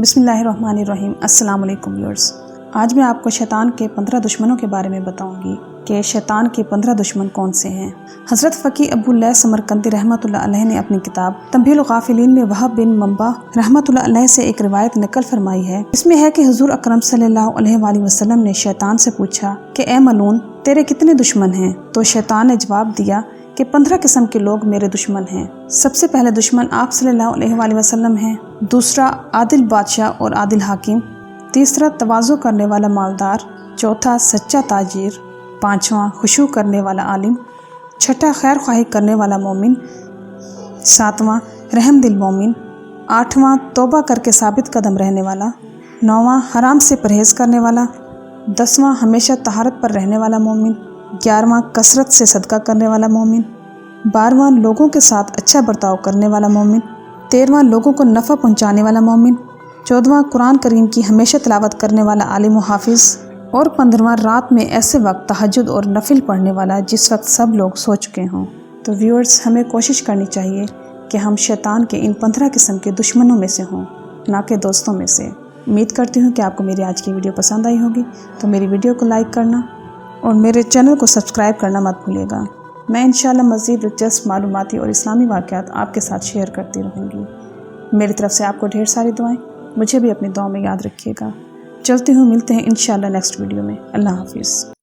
बिस्मिल्लाहिर्रहमानिर्रहीम। अस्सलाम वालेकुम व्यूअर्स। आज मैं आपको शैतान के 15 दुश्मनों के बारे में बताऊंगी कि शैतान के 15 दुश्मन कौन से हैं। हज़रत फ़क़ी अबू लैथ समरकंदी रहमतुल्लाह अलैह ने अपनी किताब तंबीहुल गाफिलीन में वहब बिन मंबा रहमतुल्लाह अलैह से एक रिवायत नकल फरमाई है। इसमें है कि हुज़ूर अकरम सल्लल्लाहु अलैहि वसल्लम ने शैतान से पूछा कि ए मलून, तेरे कितने दुश्मन हैं? तो शैतान ने जवाब दिया कि 15 किस्म के लोग मेरे दुश्मन हैं। सबसे पहले दुश्मन आप सल्लल्लाहु अलैहि वसल्लम हैं, दूसरा आदिल बादशाह और आदिल हाकिम, तीसरा तवाज़ु करने वाला मालदार, चौथा सच्चा ताजिर, पांचवा खुशू करने वाला आलिम, छठा खैर ख्वाही करने वाला मोमिन, सातवां रहम दिल मोमिन, आठवां तौबा करके साबित कदम रहने वाला, नौवां हराम से परहेज़ करने वाला, 10वां हमेशा तहारत पर रहने वाला मोमिन, 11वां कसरत से सदका करने वाला मोमिन, 12वां लोगों के साथ अच्छा बर्ताव करने वाला मोमिन, 13वां लोगों को नफ़ा पहुंचाने वाला मोमिन, 14वां कुरान करीम की हमेशा तिलावत करने वाला आलिम व हाफिज़, और 15वां रात में ऐसे वक्त तहज्जुद और नफिल पढ़ने वाला जिस वक्त सब लोग सो चुके हों। तो व्यूअर्स, हमें कोशिश करनी चाहिए कि हम शैतान के इन 15 किस्म के दुश्मनों में से हों, ना कि दोस्तों में से। उम्मीद करती हूँ कि आपको मेरी आज की वीडियो पसंद आई होगी। तो मेरी वीडियो को लाइक करना और मेरे चैनल को सब्सक्राइब करना मत भूलिएगा। मैं इंशाल्लाह मज़ीद दिलचस्प मालूमाती और इस्लामी वाक़यात आपके साथ शेयर करती रहूँगी। मेरी तरफ से आपको ढेर सारी दुआएं। मुझे भी अपनी दुआ में याद रखिएगा। चलती हूँ, मिलते हैं इंशाल्लाह नेक्स्ट वीडियो में। अल्लाह हाफिज़।